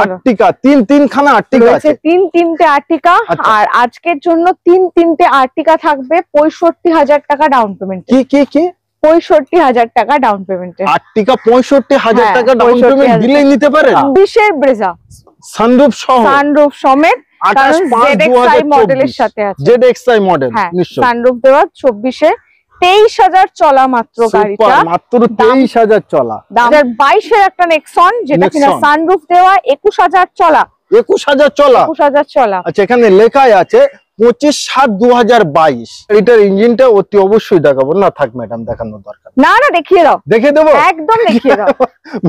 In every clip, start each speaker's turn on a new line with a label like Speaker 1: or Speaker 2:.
Speaker 1: আর্টিকা তিনখানা আর্টিকা আছে,
Speaker 2: তিনটে আর্টিকা। আর আজকের জন্য তিনটে আর্টিকা থাকবে 65,000 টাকা ডাউন পেমেন্ট।
Speaker 1: কি
Speaker 2: 65,000 টাকা ডাউন পেমেন্ট।
Speaker 1: আর্টিকা 65,000 টাকা ডাউন পেমেন্ট দিলেই নিতে পারেন।
Speaker 2: 20 ব্রেজা সানরুফ সমেত, কারণ ZXi মডেলের সাথে আছে।
Speaker 1: ZXi মডেল নিশ্চয়ই
Speaker 2: সানরুফ দেওয়া। 24-এ 23,000 চলা মাত্র গাড়িটা,
Speaker 1: মাত্র 23,000 চলা।
Speaker 2: 2022-এর একটা নেক্সন যেটা কিনা সানরুফ দেওয়া, 21,000 চলা।
Speaker 1: 21,000 চলা। আচ্ছা, এখানে লেখাই আছে 25/7/2022। এটার ইঞ্জিনটা অতি অবশ্যই দেখাবো না, থাক ম্যাডাম দেখানোর দরকার
Speaker 2: না, দেখিয়ে দাও।
Speaker 1: দেখে দেবো,
Speaker 2: একদম দেখিয়ে দাও।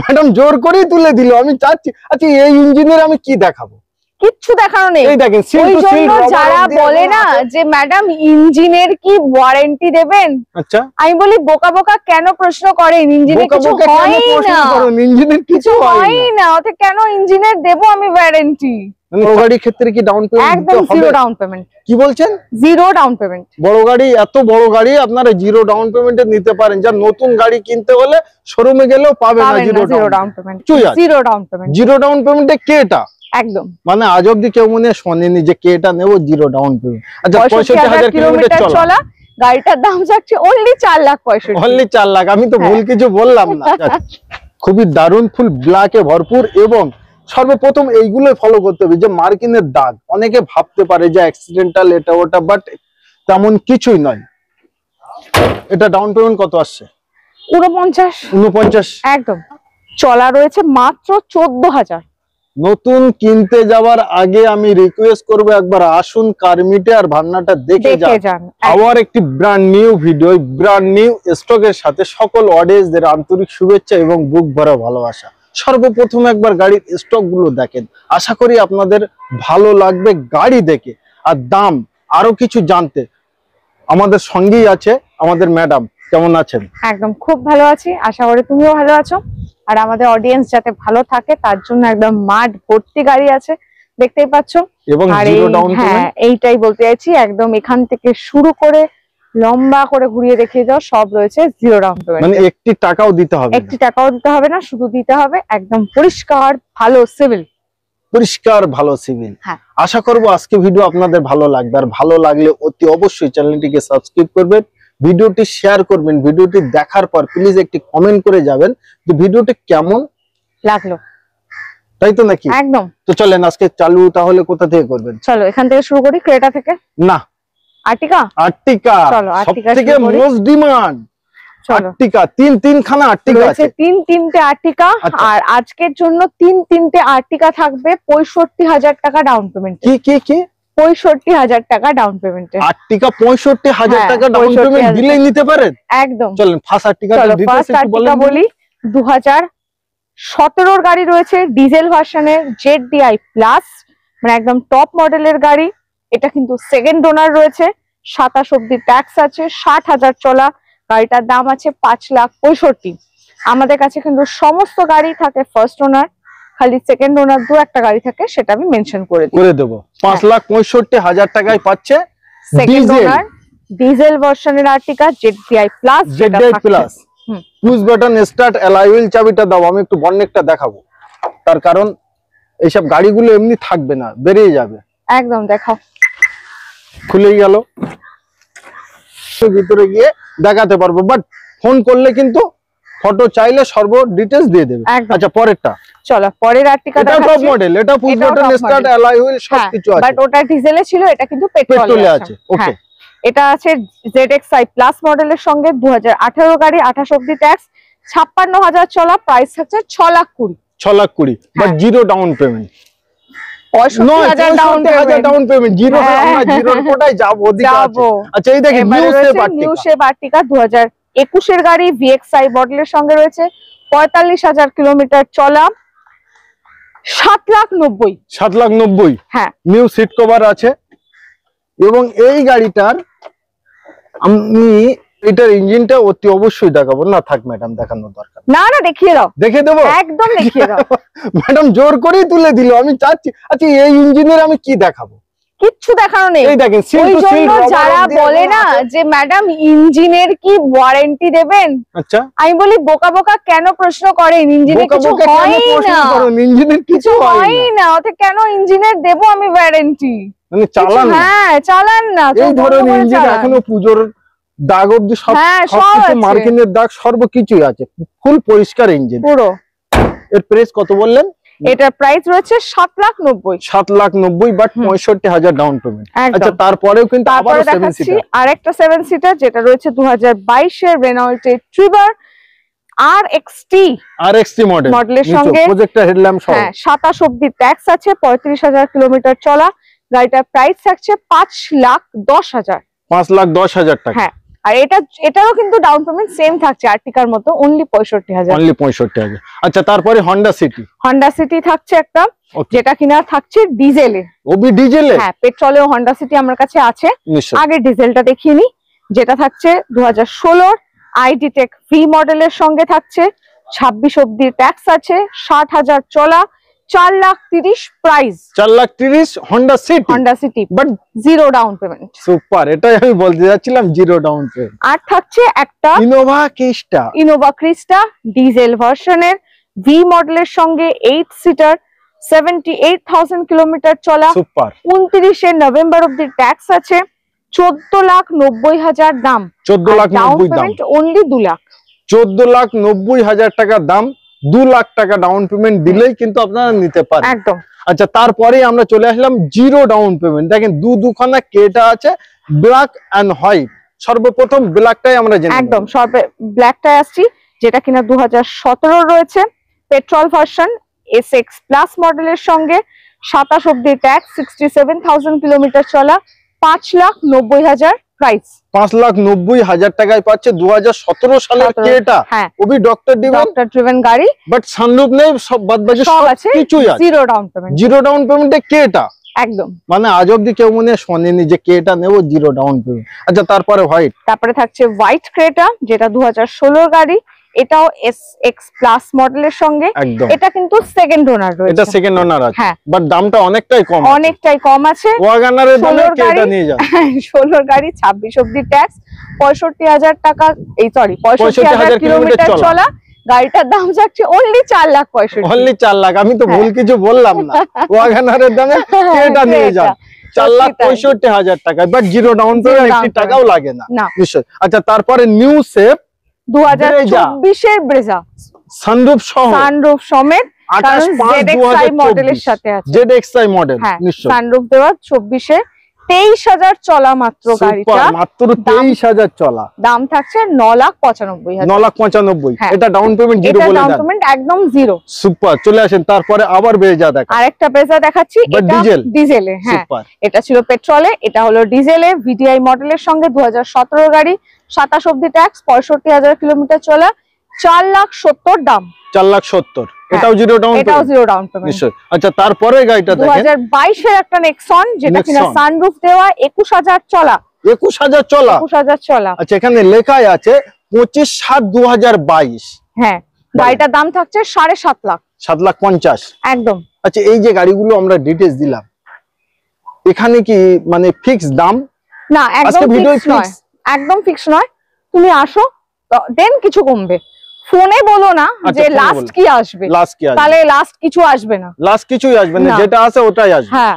Speaker 1: ম্যাডাম জোর করেই তুলে দিল, আমি চাচ্ছি। আচ্ছা, এই ইঞ্জিনের আমি কি দেখাবো?
Speaker 2: কিচ্ছু দেখানো নেই।
Speaker 1: এই দেখেন,
Speaker 2: ওই জন্য যারা বলে না যে ম্যাডাম ইঞ্জিনের কি ওয়ারেন্টি দেবেন,
Speaker 1: আচ্ছা
Speaker 2: আমি বলি বোকা কেন প্রশ্ন করেন? ইঞ্জিনের কিছু হয় না,
Speaker 1: ইঞ্জিনের কিছু হয় না,
Speaker 2: ওতে কেন ইঞ্জিনের দেব আমি ওয়ারেন্টি?
Speaker 1: বড় গাড়ির ক্ষেত্রে কি ডাউন পেমেন্ট?
Speaker 2: একদম জিরো ডাউন পেমেন্ট।
Speaker 1: কি বলছেন?
Speaker 2: Zero down payment.
Speaker 1: বড় গাড়ি, এত বড় গাড়ি আপনারা জিরো ডাউন পেমেন্টে নিতে পারেন। যা নতুন গাড়ি কিনতে হলে শোরুমে গেলেও পাবেন না zero down payment. Zero down পেমেন্টে কেটা
Speaker 2: একদম,
Speaker 1: মানে আজ অব্দি কেউ মনে শোনেনি যে কেটা নেব জিরো ডাউন পেমেন্ট। আচ্ছা,
Speaker 2: 65,000 কিলোমিটার চলা গাড়িটার দাম যাচ্ছে অনলি 4,65,000।
Speaker 1: অনলি 4 লাখ। আমি তো ভুল কিছু বললাম না। খুবই দারুণ ফুল ব্ল্যাকে ভরপুর। এবং সর্বপ্রথম এইগুলো ফলো করতে হবে যে মার্কিনের দাগ। অনেকে ভাবতে পারে যে অ্যাক্সিডেন্টাল এটা ওটা, বাট তেমন কিছুই নয়। এটা ডাউন পেমেন্ট কত আসছে?
Speaker 2: 49। একদম চলা রয়েছে মাত্র 14,000।
Speaker 1: নতুন কিনতে যাওয়ার আগে আমি রিকোয়েস্ট করবো একবার আসুন কারমিটে আর ভান্নাটা দেখে যান। আবার একটি brand new video, brand new স্টকের সাথে সকল অডিয়েন্সদের আন্তরিক শুভেচ্ছা এবং বুক ভরা ভালোবাসা। সর্বপ্রথম একবার গাড়ির স্টক গুলো দেখেন, আশা করি আপনাদের ভালো লাগবে গাড়ি দেখে। আর দাম আরো কিছু জানতে আমাদের সঙ্গেই আছে আমাদের ম্যাডাম। কেমন আছেন?
Speaker 2: একদম খুব ভালো আছি, আশা করি তুমিও ভালো আছো। আর আমাদের অডিয়েন্স যাতে ভালো থাকে তার জন্য একদম মাঠ ভর্তি গাড়ি আছে, দেখতেই পাচ্ছ।
Speaker 1: এবং জিরো ডাউন পেমেন্ট।
Speaker 2: এইটাই বলতে চাইছি, একদম এখান থেকে শুরু করে লম্বা করে ঘুরিয়ে দেখিয়ে দাও, সব রয়েছে জিরো ডাউন পেমেন্ট।
Speaker 1: মানে একটি টাকাও দিতে হবে
Speaker 2: না, শুধু দিতে হবে একদম পরিষ্কার ভালো সিভিল।
Speaker 1: আশা করবো আজকে ভিডিও আপনাদের ভালো লাগবে। আর ভালো লাগলে অতি অবশ্যই চ্যানেলটিকে সাবস্ক্রাইব করবেন, ভিডিওটি শেয়ার করবেন। ভিডিওটি দেখার পর প্লিজ একটি কমেন্ট করে যাবেন যে ভিডিওটি কেমন লাগলো, তাই তো নাকি?
Speaker 2: একদম।
Speaker 1: তো চলেন আজকে চালু তাহলে কোথা থেকে করবেন?
Speaker 2: চলো এখান থেকে শুরু করি, ক্রেটা থেকে।
Speaker 1: না,
Speaker 2: আর্টিকা।
Speaker 1: চলো আর্টিকা থেকে মোস্ট ডিমান্ড। আর্টিকা তিনখানা আর্টিকা আছে,
Speaker 2: তিনটে আর্টিকা। আর আজকের জন্য তিনটে আর্টিকা থাকবে 65,000 টাকা ডাউন পেমেন্ট।
Speaker 1: কি
Speaker 2: 65,000 টাকা ডাউন পেমেন্টে।
Speaker 1: আর্টিকা 65,000 টাকা ডাউন পেমেন্ট দিলেই নিতে পারেন।
Speaker 2: একদম।
Speaker 1: চলেন ফার্স্ট আর্টিকাটা ডিটেইলস একটু
Speaker 2: বলি। 2017 গাড়ি রয়েছে, ডিজেল ভার্সনের ZDI প্লাস, মানে একদম টপ মডেলের গাড়ি। এটা কিন্তু সেকেন্ড ওনার রয়েছে, 27 অব্দি ট্যাক্স আছে, 60,000 চলা। গাড়িটার দাম আছে 5,65,000। আমাদের কাছে কিন্তু সমস্ত গাড়ি থাকে ফার্স্ট ওনার, খালি সেকেন্ড ওনার একটা গাড়ি থাকে, সেটা আমি মেনশন করে
Speaker 1: দেবো। 5,65,000 টাকায় পাচ্ছে
Speaker 2: সেকেন্ড ওনার ডিজেল ভার্সনের Ertiga ZDI plus.
Speaker 1: Push button start, alloy wheel, চাবিটা দাও। আমি একটু বনেটটা দেখাবো, তার কারণ এইসব গাড়িগুলো এমনি থাকবে না, বেরিয়ে যাবে।
Speaker 2: একদম দেখাও।
Speaker 1: খুলেই গেল, ভিতরে গিয়ে দেখাতে পারবো, বাট ফোন করলে কিন্তু ফটো চাইলে সর্ব ডিটেইলস দিয়ে দেবে।
Speaker 2: আচ্ছা
Speaker 1: পরেরটা
Speaker 2: চলো, পরের আর্টিকাটা
Speaker 1: এটা টপ মডেল, এটা push button start, alloy wheel সবকিছু আছে,
Speaker 2: বাট ওটা ডিজেলে ছিল, এটা কিন্তু পেট্রোলে আছে। ওকে, এটা আছে ZXi প্লাস মডেলের সঙ্গে, 2018 গাড়ি, 28 অব্দি ট্যাক্স, 56,000 চলা। প্রাইস থাকছে 6,20,000।
Speaker 1: But zero down payment.
Speaker 2: 65,000 down payment.
Speaker 1: Zero জিরোর কোটায় যাব ওদিকে আছে। আচ্ছা, এই দেখেন
Speaker 2: নিউ শেপ আর্টিকা 2021 এর গাড়ি, VXi মডেলের সঙ্গে রয়েছে, 45,000 কিলোমিটার চলা,
Speaker 1: 7,90,000।
Speaker 2: হ্যাঁ,
Speaker 1: নিউ সিট কভার আছে। এবং এই গাড়িটার আমি এটার ইঞ্জিনটা অতি অবশ্যই দেখাবো না, থাক ম্যাডাম দেখানোর দরকার
Speaker 2: না, দেখিয়ে দাও।
Speaker 1: দেখে দেবো,
Speaker 2: একদম দেখিয়ে দাও।
Speaker 1: ম্যাডাম জোর করেই তুলে দিল, আমি চাচ্ছি। আচ্ছা, এই ইঞ্জিনের আমি কি দেখাবো?
Speaker 2: কিচ্ছু দেখানো নেই।
Speaker 1: এই দেখেন সিল টু সিল।
Speaker 2: যারা বলে না যে ম্যাডাম ইঞ্জিনের কি ওয়ারেন্টি দেবেন,
Speaker 1: আচ্ছা
Speaker 2: আমি বলি বোকা বোকা কেন প্রশ্ন করেন? ইঞ্জিনে কিছু হয় না,
Speaker 1: ইঞ্জিনের কিছু হয়
Speaker 2: না, ওতে কেন ইঞ্জিনের দেব আমি ওয়ারেন্টি?
Speaker 1: মানে চালান,
Speaker 2: হ্যাঁ চালান না।
Speaker 1: এই ধরনের ইঞ্জিন এখনো পুজোর দাগ অবধি সবকিছু মার্কিনের দাগ সর্বকিছুই আছে, ফুল পরিষ্কার ইঞ্জিন
Speaker 2: পুরো।
Speaker 1: এর প্রাইস কত বললেন?
Speaker 2: এটার প্রাইস রয়েছে 7,90,000।
Speaker 1: 7,90,000 বাট 65,000 ডাউন পেমেন্ট। আচ্ছা তারপরেও কিন্তু আবার 7 সিটার,
Speaker 2: আরেকটা 7 সিটার যেটা রয়েছে 2022 এর রেনল্ট ট্রিগার RXT মডেলের সঙ্গে
Speaker 1: প্রজেক্টর হেডল্যাম্প সহ।
Speaker 2: হ্যাঁ 27 অবধি ট্যাক্স আছে, 35,000 কিলোমিটার চলা। গাড়িটার প্রাইস থাকছে 5,10,000।
Speaker 1: 5,10,000 টাকা।
Speaker 2: হ্যাঁ আর এটারও কিন্তু ডাউন পেমেন্ট সেম থাকছে আর্টিকার মতো, অনলি 65,000।
Speaker 1: অনলি 65,000। আচ্ছা তারপরে হন্ডা সিটি
Speaker 2: থাকছে একটা, যেটা কিনা থাকছে ডিজেলে।
Speaker 1: ওবি ডিজেলে?
Speaker 2: হ্যাঁ পেট্রোলেও হন্ডা সিটি আমার কাছে আছে। আগে ডিজেলটা দেখিয়ে নি, যেটা থাকছে 2016 আইডি টেক ভি মডেলের সঙ্গে থাকছে, 26 অবধি ট্যাক্স আছে, 60,000 চলা, 4,30,000 price.
Speaker 1: 4,30,000 Honda city
Speaker 2: but zero down payment.
Speaker 1: Super, এটাই আমি বলতে যাচ্ছিলাম, জিরো ডাউন পেমেন্ট।
Speaker 2: আর থাকছে একটা ইনোভা ক্রিস্টা ডিজেল ভার্সনের ভি মডেলের সঙ্গে 8 সিটার, 78,000 কিলোমিটার চলা,
Speaker 1: সুপার।
Speaker 2: 29 নভেম্বর অবধি ট্যাক্স আছে, 14,90,000 দাম।
Speaker 1: 14,90,000 দাম,
Speaker 2: অনলি 2 লাখ।
Speaker 1: 14,90,000 টাকা দাম, 2 লাখ টাকা ডাউন পেমেন্ট দিলেই কিন্তু আপনারা নিতে পারেন
Speaker 2: একদম।
Speaker 1: আচ্ছা তারপরে আমরা চলে আসলাম জিরো ডাউন পেমেন্ট। দেখেন দুখানা কেটা আছে, ব্ল্যাক এন্ড হোয়াইট। সর্বপ্রথম ব্ল্যাকটাই আমরা জেনে
Speaker 2: একদম ব্ল্যাকটাই আসছি, যেটা কিনা 2017 রয়েছে, পেট্রোল ভার্সন SX প্লাস মডেলের সঙ্গে, 27 অবধি ট্যাক্স, 67,000 কিলোমিটার চলা, 5,90,000 প্রাইস।
Speaker 1: 5,90,000 টাকায় পাচ্ছে 2017 সালের কেটা। ওবি ডক্টর ড্রিভেন
Speaker 2: গাড়ি,
Speaker 1: বাট সানরুফ নেই, সব বাদবাকি সব কিছুই আছে।
Speaker 2: Zero down payment.
Speaker 1: Zero down পেমেন্টে কেটা
Speaker 2: একদম,
Speaker 1: মানে আজ অব্দি কেউ মনে শোনেনি যে কেটা নেব জিরো ডাউন পেমেন্ট। আচ্ছা তারপরে
Speaker 2: থাকছে হোয়াইট ক্রেটা, যেটা 2016 গাড়ি, এটাও SX প্লাস মডেলের সঙ্গে। এটা কিন্তু সেকেন্ড ওনার রয়েছে।
Speaker 1: এটা সেকেন্ড ওনার আছে, বাট দামটা অনেকটাই কম আছে। ওয়াগনারের দামে কেটা নিয়ে যান।
Speaker 2: 16 গাড়ি, 26 অবধি ট্যাক্স, 65,000 টাকা, 65,000 কিলোমিটার চলা। গাড়িটার দাম যাচ্ছে অনলি 4,65,000।
Speaker 1: অনলি 4 লাখ। আমি তো ভুল কিছু বললাম না, ওয়াগনারের দামে কেটা নিয়ে যান 4,65,000 টাকা, বাট জিরো ডাউন পেমেন্ট 1 টাকাও লাগে না নিশ্চয়। আচ্ছা তারপরে নিউ শেপ
Speaker 2: 2024 এর ব্রেজা,
Speaker 1: সানরুফ
Speaker 2: সমেত,
Speaker 1: 28/5/2024
Speaker 2: মডেলের সাথে আছে।
Speaker 1: ZXi মডেল নিশ্চয়,
Speaker 2: সানরুফ দেওয়া, 24 এ 23,000 চলা মাত্র গাড়িটা,
Speaker 1: মাত্র 23,000 চলা।
Speaker 2: দাম থাকছে 9,95,000।
Speaker 1: 9,95,000। এটা ডাউন পেমেন্ট জিরো বলে দেন,
Speaker 2: ডাউন পেমেন্ট একদম জিরো।
Speaker 1: সুপার। চলে আসেন তারপরে আবার ব্রেজা দেখা,
Speaker 2: আরেকটা ব্রেজা দেখাচ্ছি, এটা ডিজেলে। হ্যাঁ এটা ছিল পেট্রোলে, এটা হলো ডিজেলে, VDI মডেলের সঙ্গে, 2017 গাড়ি, 27 অবধি ট্যাক্স, 65,000 কিলোমিটার চলা, 4,70,000 দাম।
Speaker 1: 4,70,000। এটাও জিরো ডাউন পেমেন্ট নিশ্চয়। আচ্ছা তারপরে গাড়িটা দেখেন,
Speaker 2: 2022 এর একটা নেক্সন, যেটা কিনা সানরুফ দেওয়া, 21,000 চলা।
Speaker 1: 21,000 চলা। আচ্ছা এখানে লেখাই আছে 25/7/2022।
Speaker 2: হ্যাঁ গাড়িটার দাম থাকছে 7.5 লাখ।
Speaker 1: 7,50,000
Speaker 2: একদম।
Speaker 1: আচ্ছা এই যে গাড়িগুলো আমরা ডিটেইলস দিলাম, এখানে কি মানে ফিক্স দাম?
Speaker 2: না একদম ফিক্স নয়, একদম ফিক্স নয়। তুমি আসো দেন কিছু কমবে। ফোনে বলো না যে লাস্ট কি আসবে, তাহলে লাস্ট কিছু আসবে না,
Speaker 1: লাস্ট কিছুই আসবে না, যেটা আছে ওটাই আসবে।
Speaker 2: হ্যাঁ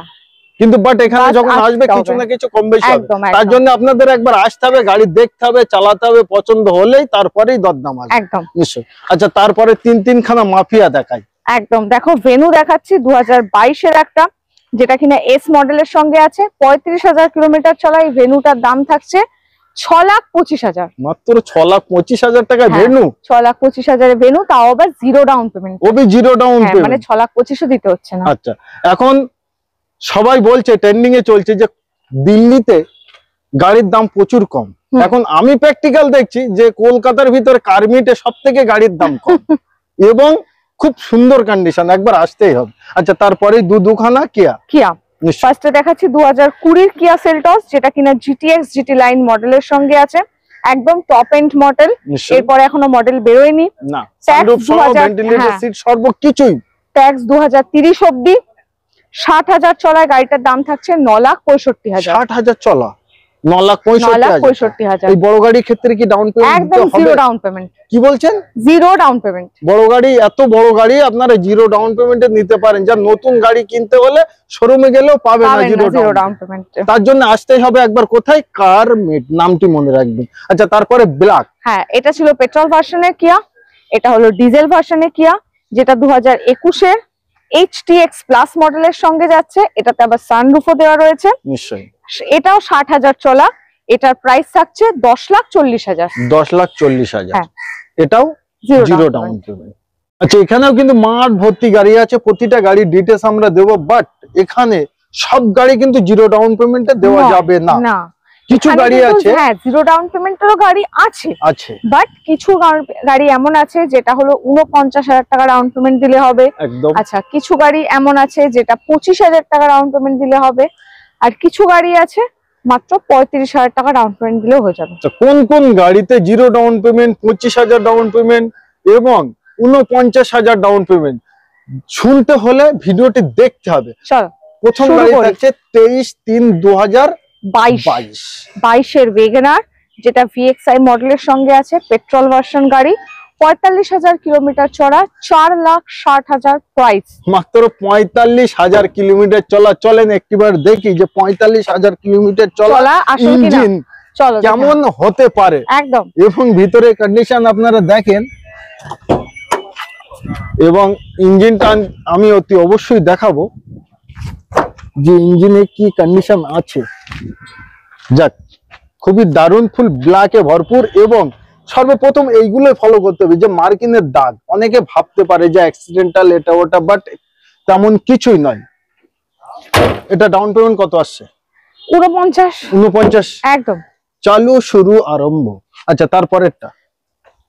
Speaker 1: কিন্তু বাট এখানে যখন আসবে কিছু না কিছু কম বেশি হবে। তার জন্য আপনাদের একবার আসতে হবে, গাড়ি দেখতে হবে, চালাতে হবে, পছন্দ হলেই তারপরেই দরদাম আসবে।
Speaker 2: একদম
Speaker 1: নিশ্চয়। আচ্ছা তারপরে তিন খানা মাফিয়া দেখাই।
Speaker 2: একদম দেখো ভেনু দেখাচ্ছি 2022 এর একটা, যেটা কিনা S মডেলের সঙ্গে আছে, 35,000 কিলোমিটার চলা। এই ভেনুটার দাম থাকছে 6,25,000।
Speaker 1: মাত্র 6,25,000 টাকা ভেনু।
Speaker 2: 6,25,000 এর ভেনু, তাও আবার জিরো ডাউন পেমেন্ট।
Speaker 1: ওবি জিরো ডাউন পেমেন্ট,
Speaker 2: মানে 6,25,000 দিতে হচ্ছে না।
Speaker 1: আচ্ছা এখন সবাই বলছে, ট্রেন্ডিং এ চলছে যে দিল্লিতে গাড়ির দাম প্রচুর কম। এখন আমি প্র্যাকটিক্যাল দেখছি যে কলকাতার ভিতরে কারমিটে সবথেকে গাড়ির দাম কম এবং খুব সুন্দর কন্ডিশন, একবার আসতেই হবে। আচ্ছা তারপরে দুখানা কিয়া
Speaker 2: ফার্স্টে দেখাচ্ছি 2020 এর কিয়া সেলটস, যেটা কিনা GTX GT লাইন মডেলের সঙ্গে আছে, একদম টপ এন্ড মডেল। এরপরে এখনো মডেল বেরোয়নি
Speaker 1: না, সানরুফ সহ ভেন্টিলেটর সিট সর্বকিছুই।
Speaker 2: ট্যাক্স 2030 অবধি, 60,000 চলায় গাড়িটার দাম থাকছে 9,65,000।
Speaker 1: 60,000 চলা 9,65,000। এই বড় গাড়ির ক্ষেত্রে কি ডাউন পেমেন্ট
Speaker 2: একদম জিরো ডাউন পেমেন্ট।
Speaker 1: কি বলছেন?
Speaker 2: Zero down payment.
Speaker 1: বড় গাড়ি, এত বড় গাড়ি আপনারা জিরো ডাউন পেমেন্টে নিতে পারেন। যা নতুন গাড়ি কিনতে হলে শোরুমে গেলেও পাবে না জিরো ডাউন পেমেন্ট। তার জন্য আসতেই হবে একবার কোথায়, কারমিট, নামটি মনে রাখবেন। আচ্ছা, তারপরে ব্ল্যাক।
Speaker 2: হ্যাঁ, এটা ছিল পেট্রোল ভার্সনের কিয়া, এটা হলো ডিজেল ভার্সনের কিয়া, যেটা 2021-এর HTX প্লাস মডেলের সঙ্গে যাচ্ছে। এটাতে আবার সানরুফও দেওয়া রয়েছে।
Speaker 1: নিশ্চয়ই।
Speaker 2: এটাও 60,000 চলা, এটার প্রাইস থাকছে 10,40,000।
Speaker 1: 10,40,000।
Speaker 2: হ্যাঁ,
Speaker 1: এটাও জিরো ডাউন পেমেন্ট। আচ্ছা, এখানেও কিন্তু মাঠ ভর্তি গাড়ি আছে, প্রতিটা গাড়ির ডিটেইলস আমরা দেব, বাট এখানে সব গাড়ি কিন্তু জিরো ডাউন পেমেন্টে দেওয়া যাবে না। কিছু গাড়ি আছে,
Speaker 2: হ্যাঁ, জিরো ডাউন পেমেন্টেরও গাড়ি আছে, বাট কিছু গাড়ি এমন আছে যেটা হলো 49,000 টাকা ডাউন পেমেন্ট দিলে হবে।
Speaker 1: একদম।
Speaker 2: আচ্ছা, কিছু গাড়ি এমন আছে যেটা 25,000 টাকা ডাউন পেমেন্ট দিলে হবে, আর কিছু গাড়ি আছে মাত্র 35,000 টাকা ডাউন পেমেন্ট দিলেও হয়ে যাবে।
Speaker 1: কোন কোন গাড়িতে zero down payment, 25,000 down payment এবং 49,000 ডাউন পেমেন্ট, শুনতে হলে ভিডিওটি দেখতে হবে।
Speaker 2: চলো,
Speaker 1: প্রথম গাড়ি থাকছে 23/3/2022
Speaker 2: এর ওয়েগনার, যেটা VXI মডেলের সঙ্গে আছে, পেট্রোল ভার্সন গাড়ি, 45,000 কিলোমিটার চলা, 4,60,000 প্রাইস।
Speaker 1: মাত্র 45,000 কিলোমিটার চলা। চলেন একবার দেখি যে 45,000 কিলোমিটার চলা ইঞ্জিন কেমন হতে পারে
Speaker 2: একদম,
Speaker 1: এবং ভিতরে কন্ডিশন আপনারা দেখেন, এবং ইঞ্জিনটা আমি অতি অবশ্যই দেখাবো যে ইঞ্জিনে কি কন্ডিশন আছে। যাক, খুবই দারুণ, ফুল ব্ল্যাকে ভরপুর। এবং সর্বপ্রথম এইগুলো ফলো করতে হবে, যে মার্কিনের দাগ, অনেকে ভাবতে পারে যে অ্যাক্সিডেন্টাল এটা ওটা, বাট তেমন কিছুই নয়। এটা ডাউন পেমেন্ট কত আসছে? 49
Speaker 2: একদম।
Speaker 1: চালু শুরু আরম্ভ। আচ্ছা, তারপরেরটা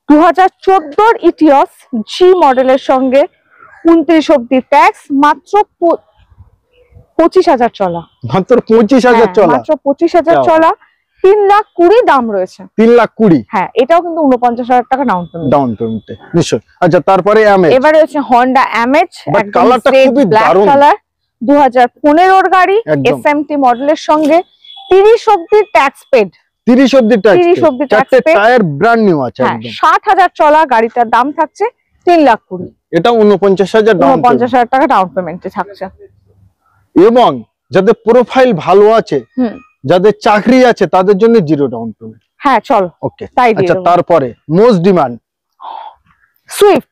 Speaker 2: 2014-র ইটিওস জি মডেলের সঙ্গে 29 অব্দি ট্যাক্স, মাত্র 25,000 চলা।
Speaker 1: মাত্র 25,000 চলা,
Speaker 2: মাত্র 25,000 চলা, 3,20,000 দাম রয়েছে।
Speaker 1: 3,20,000।
Speaker 2: হ্যাঁ, এটাও কিন্তু 49,000 টাকা ডাউন পেমেন্টে
Speaker 1: নিশ্চয়। আচ্ছা, তারপরে
Speaker 2: এবারে হচ্ছে হন্ডা অ্যামেজ,
Speaker 1: কালারটা খুবই দারুণ
Speaker 2: কালার, 2015-র গাড়ি, SMT মডেলের সঙ্গে 30 অব্দি ট্যাক্স পেড।
Speaker 1: 30 অব্দি tax paid, tyre brand new আছে একদম।
Speaker 2: 60,000 চলা, গাড়িটার দাম থাকছে 3,20,000।
Speaker 1: এটা 49,000
Speaker 2: টাকা ডাউন পেমেন্টে থাকছে।
Speaker 1: এবং যাদের প্রোফাইল ভালো আছে, যাদের চাকরি আছে, তাদের জন্য জিরো ডাউন পেমেন্ট।
Speaker 2: হ্যাঁ, চলো
Speaker 1: ওকে। আচ্ছা, তারপরে মোস্ট ডিমান্ড সুইফট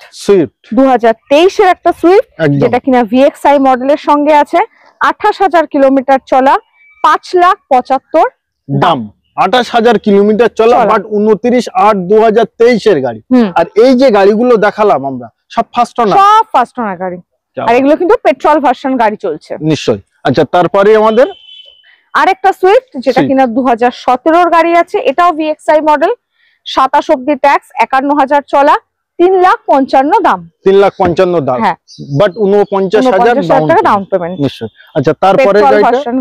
Speaker 2: 2023-এর একটা সুইফট, যেটা কিনা VXI মডেলের সঙ্গে আছে, 28,000 কিলোমিটার চলা, 5,75,000
Speaker 1: দাম। 28,000 কিলোমিটার চলা, বাট 29/8/2023-এর গাড়ি। আর এই যে গাড়িগুলো দেখালাম আমরা, সব ফার্স্ট ওনার
Speaker 2: গাড়ি, আর এগুলো কিন্তু পেট্রোল ভার্সন গাড়ি চলছে।
Speaker 1: নিশ্চয়। আচ্ছা, তারপরে আমাদের
Speaker 2: আরেকটা সুইফট, যেটা কিনা 2017-র গাড়ি আছে, এটাও VXI মডেল, 27 অব্দি ট্যাক্স, 51,000 চলা, 3,55,000 দাম।
Speaker 1: 3,55,000 দাম, বাট 49,000
Speaker 2: টাকা ডাউন পেমেন্ট।
Speaker 1: নিশ্চয়। আচ্ছা, তারপরে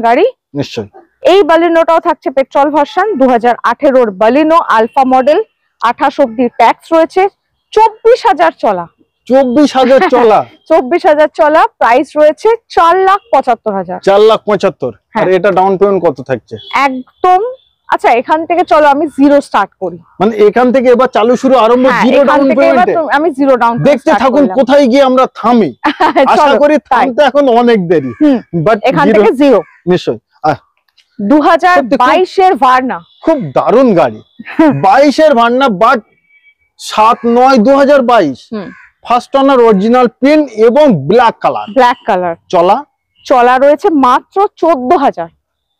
Speaker 2: গাড়ি
Speaker 1: নিশ্চয়,
Speaker 2: এই বালিনোটাও থাকছে পেট্রোল ভার্সন, 2018-র বালিনো আলফা মডেল, 28 অব্দি ট্যাক্স রয়েছে, 24,000 চলা।
Speaker 1: 24,000 চলা,
Speaker 2: 24,000 চলা, প্রাইস রয়েছে 4,75,000।
Speaker 1: 4,75,000। আর এটা ডাউন পেমেন্ট কত থাকছে?
Speaker 2: একদম। আচ্ছা, এখান থেকে চলো আমি জিরো স্টার্ট করি।
Speaker 1: মানে এখান থেকে এবার চালু শুরু আরম্ভ জিরো ডাউন পেমেন্টে।
Speaker 2: আমি জিরো ডাউন
Speaker 1: দেখতে থাকুন কোথায় গিয়ে আমরা থামি। আশা করি থামতে এখন অনেক দেরি, বাট
Speaker 2: এখান থেকে জিরো।
Speaker 1: নিশ্চয়।
Speaker 2: 2022-এর ভার্না,
Speaker 1: খুব দারুণ গাড়ি। 22-এর Verna, but 7/9/2022 first owner, original পিন এবং ব্ল্যাক কালার। চলা রয়েছে মাত্র 14,000।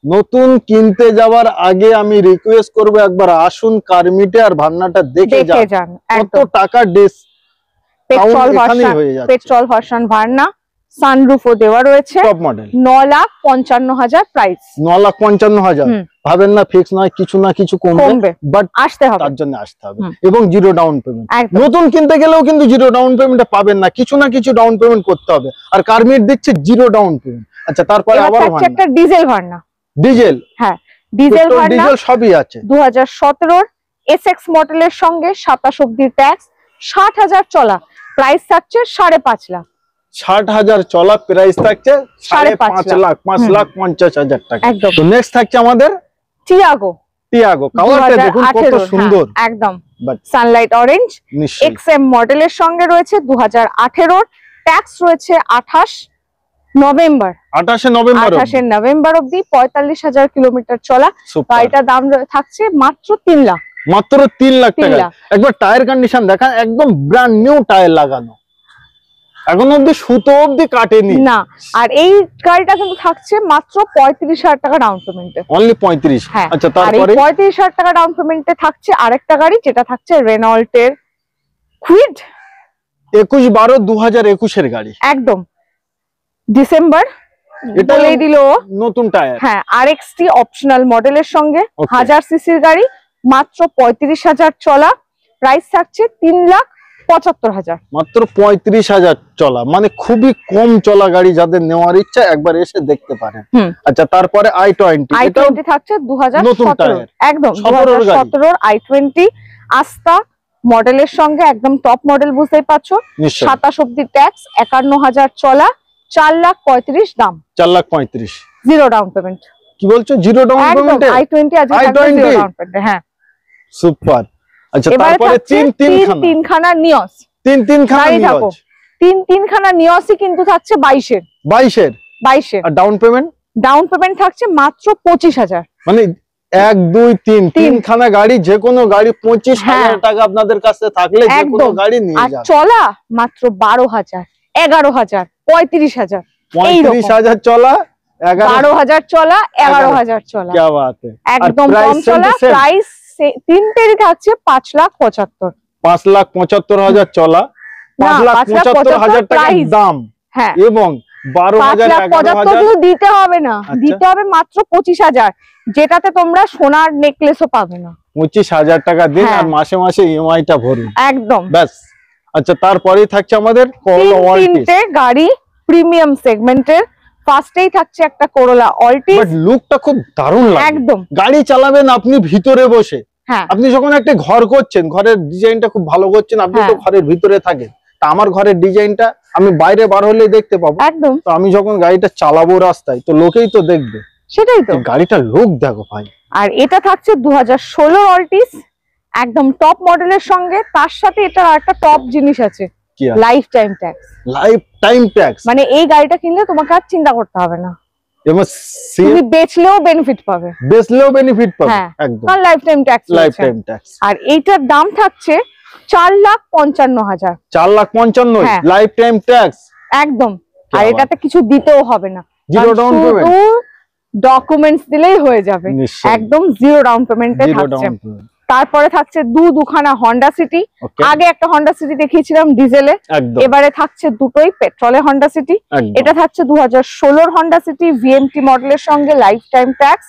Speaker 1: নতুন কিনতে যাওয়ার আগে আমি রিকোয়েস্ট করব, একবার আসুন কারমিটে আর ভার্নাটা দেখে যান। কত টাকা
Speaker 2: পেট্রোল ভার্সন ভার্না, সানরুফও দেওয়া রয়েছে,
Speaker 1: টপ মডেল,
Speaker 2: 9,55,000 প্রাইস।
Speaker 1: 9,55,000। ভাবেন না ফিক্স নয়, কিছু না কিছু কমবে, বাট
Speaker 2: আসতে হবে,
Speaker 1: তার জন্য আসতে হবে। এবং জিরো ডাউন পেমেন্ট। নতুন কিনতে গেলেও কিন্তু জিরো ডাউন পেমেন্টে পাবেন না, কিছু না কিছু ডাউন পেমেন্ট করতে হবে, আর কারমিট দিচ্ছে জিরো ডাউন পেমেন্ট। আচ্ছা, তারপরে আবার
Speaker 2: একটা ডিজেল ভার্না,
Speaker 1: ডিজেল,
Speaker 2: হ্যাঁ ডিজেল ভার্না,
Speaker 1: ডিজেল সবই আছে,
Speaker 2: 2017-র SX মডেলের সঙ্গে 27 অব্দি ট্যাক্স, 60,000 চলা, প্রাইস থাকছে 5.5 লাখ।
Speaker 1: 60,000 চলা, প্রাইস থাকছে 5.5 লাখ, 5,50,000 টাকা। তো নেক্সট থাকছে আমাদের
Speaker 2: টিয়াগো।
Speaker 1: কালারটা দেখুন কত সুন্দর,
Speaker 2: একদম সানলাইট অরেঞ্জ, এক্সএম মডেলের সঙ্গে রয়েছে, 2018 ট্যাক্স রয়েছে 28 নভেম্বর অবধি, 45,000 কিলোমিটার চলা। গাড়িটার দাম থাকছে মাত্র 3 লাখ,
Speaker 1: মাত্র 3 লাখ টাকা। একবার টায়ার কন্ডিশন দেখান, একদম ব্র্যান্ড নিউ টায়ার লাগানো, এখন অব্দি সুতো অব্দি কাটেনি
Speaker 2: না। আর এই গাড়িটা কিন্তু থাকছে মাত্র 35,000 টাকা ডাউন পেমেন্টে,
Speaker 1: অনলি 35। আচ্ছা, তারপরে
Speaker 2: 35,000 টাকা ডাউন পেমেন্টে থাকছে আরেকটা গাড়ি, যেটা থাকছে রেনল্টের কুইড,
Speaker 1: 21/12/2021 এর গাড়ি,
Speaker 2: একদম ডিসেম্বর বলেই দিল, নতুন টায়ার। হ্যাঁ, RXT অপশনাল মডেলের সঙ্গে, 1000 সিসির গাড়ি, মাত্র 35,000 চলা। প্রাইস থাকছে 3,75,000,
Speaker 1: মাত্র 35,000 চলা, মানে খুবই কম চলা গাড়ি। যাদের নেওয়ার ইচ্ছা একবার এসে দেখতে পারেন। আচ্ছা, তারপরে i20
Speaker 2: থাকছে 2017, একদম 2017 i20 আস্তা মডেলের সঙ্গে, একদম টপ মডেল, বুঝতেই পারছো। 27 অব্দি ট্যাক্স, 51,000 চলা, 4,35,000 দাম,
Speaker 1: 4,35,000,
Speaker 2: জিরো ডাউন পেমেন্ট।
Speaker 1: কি বলছো, জিরো ডাউন পেমেন্টে
Speaker 2: i20 আজকে থাকবে জিরো ডাউন পেমেন্টে। হ্যাঁ,
Speaker 1: সুপার। আচ্ছা, তারপরে তিন খানা নিয়স, তিন খানা নিয়সই কিন্তু থাকছে 22,000 আর ডাউন পেমেন্ট থাকছে মাত্র 25,000। মানে 1 2 3 তিন খানা গাড়ি, যে কোনো গাড়ি 25,000 টাকা আপনাদের কাছে থাকলে যে কোনো গাড়ি নিয়ে যান। আর
Speaker 2: চলা মাত্র 12,000, 11,000, 35,000,
Speaker 1: 35,000 চলা,
Speaker 2: 12,000 চলা, 11,000 চলা,
Speaker 1: क्या बात है।
Speaker 2: একদম কম চলা। প্রাইস তিনটেরই থাকছে 5,75,000,
Speaker 1: 5,75,000 চলা, 5,75,000 টাকা দাম। হ্যাঁ, এবং 12,000, 11,000
Speaker 2: দিতে হবে না, দিতে হবে মাত্র 25,000, যেটাতে তোমরা সোনার নেকলেসও পাবে না।
Speaker 1: 25,000 টাকা দিন আর মাসে মাসে ইএমআই টা ভরুন,
Speaker 2: একদম
Speaker 1: ব্যাস। আচ্ছা, তারপরেই থাকছে আমাদের
Speaker 2: তিনটে গাড়ি প্রিমিয়াম সেগমেন্টের। ফার্স্টেই থাকছে একটা করোলা অলটিস,
Speaker 1: বাট লুকটা খুব দারুণ লাগে।
Speaker 2: একদম
Speaker 1: গাড়ি চালাবেন আপনি ভিতরে বসে। আপনি যখন একটা ঘর করছেন, ঘরের ডিজাইনটা খুব ভালো করছেন, আপনি তো ঘরের ভিতরে থাকেন। তা আমার ঘরের ডিজাইনটা আমি বাইরে বার হলে দেখতে পাবো,
Speaker 2: একদম।
Speaker 1: তো আমি যখন গাড়িটা চালাবো রাস্তায়, তো লোকেই তো দেখবে।
Speaker 2: সেটাই তো,
Speaker 1: গাড়িটা লুক দেখো ভাই। আর
Speaker 2: এটা থাকছে 2016 অলটিস, একদম টপ মডেলের সঙ্গে। তার সাথে এটা একটা টপ জিনিস আছে, লাইফ টাইম ট্যাক্স। মানে এই গাড়িটা কিনলে তোমাকে আর চিন্তা করতে হবে না, তুমি বেচলেও বেনিফিট পাবে,
Speaker 1: একদম
Speaker 2: লাইফ টাইম ট্যাক্স। আর এইটার দাম থাকছে 4,55,000,
Speaker 1: 4,55,000 লাইফ টাইম ট্যাক্স,
Speaker 2: একদম। আর এটাতে কিছু দিতেও হবে না, জিরো ডাউন পেমেন্ট, ডকুমেন্টস দিলেই হয়ে যাবে, একদম জিরো ডাউন পেমেন্টে থাকছে। তারপরে থাকছে দুখানা হন্ডা সিটি। আগে একটা হন্ডা সিটি দেখিয়েছিলাম ডিজেলে, এবারে থাকছে দুটোই পেট্রোলে হন্ডা সিটি। এটা থাকছে 2016 হন্ডা সিটি ভিএমটি মডেলের সঙ্গে, লাইফ টাইম ট্যাক্স।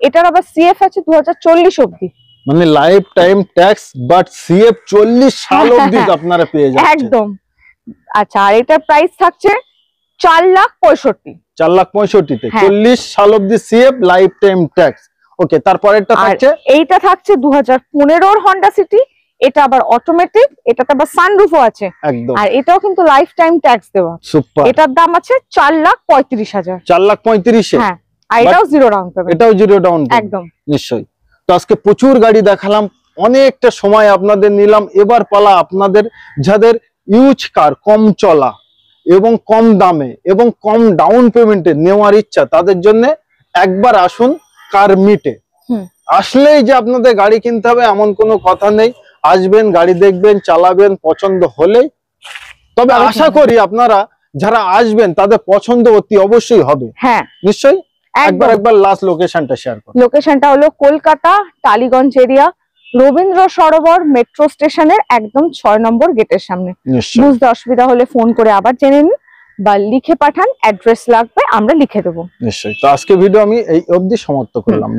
Speaker 2: এটার আবার সিএফ আছে 2040 অবধি,
Speaker 1: মানে life time tax but CF 40 সাল অবধি আপনারা পেয়ে যাচ্ছেন,
Speaker 2: একদম। আচ্ছা, আর এটার প্রাইস থাকছে 4,65,000,
Speaker 1: 4,65,000 তে 40 সাল অবধি সিএফ লাইফ টাইম ট্যাক্স। ওকে, তারপরেরটা থাকছে,
Speaker 2: এইটা থাকছে 2015 হন্ডা সিটি। এটা আবার অটোমেটিক, এটাতে আবার সানরুফও আছে,
Speaker 1: একদম।
Speaker 2: আর এটাও কিন্তু লাইফ টাইম ট্যাক্স দেওয়া।
Speaker 1: সুপার।
Speaker 2: এটার দাম আছে 4,35,000,
Speaker 1: 4,35,000।
Speaker 2: হ্যাঁ, আর এটাও জিরো ডাউন পেমেন্ট,
Speaker 1: এটাও জিরো ডাউন,
Speaker 2: একদম।
Speaker 1: নিশ্চয়ই। তো আজকে প্রচুর গাড়ি দেখালাম, অনেকটা সময় আপনাদের নিলাম। এবার পালা আপনাদের যাদের ইউজ কার কম চলা এবং কম দামে এবং কম ডাউন পেমেন্টে নেওয়ার ইচ্ছা, তাদের জন্য একবার আসুন কারমিটে। আসলেই যে আপনাদের গাড়ি কিনতে হবে এমন কোনো কথা নেই। আসবেন, গাড়ি দেখবেন, চালাবেন, পছন্দ হলেই। তবে আশা করি আপনারা যারা আসবেন তাদের পছন্দ অতি অবশ্যই হবে।
Speaker 2: হ্যাঁ,
Speaker 1: নিশ্চয়ই। একবার লাস্ট লোকেশনটা শেয়ার করুন।
Speaker 2: লোকেশনটা হলো কলকাতা টালিগঞ্জ এরিয়া, রবীন্দ্র সরোবর মেট্রো স্টেশনের একদম 6 নম্বর গেটের সামনে। বুঝতে অসুবিধা হলে ফোন করে আবার জেনে নিন বা লিখে পাঠান, অ্যাড্রেস লাগবে আমরা লিখে দেবো।
Speaker 1: নিশ্চয়ই। তো আজকে ভিডিও আমি এই অবধি সমাপ্ত করলাম।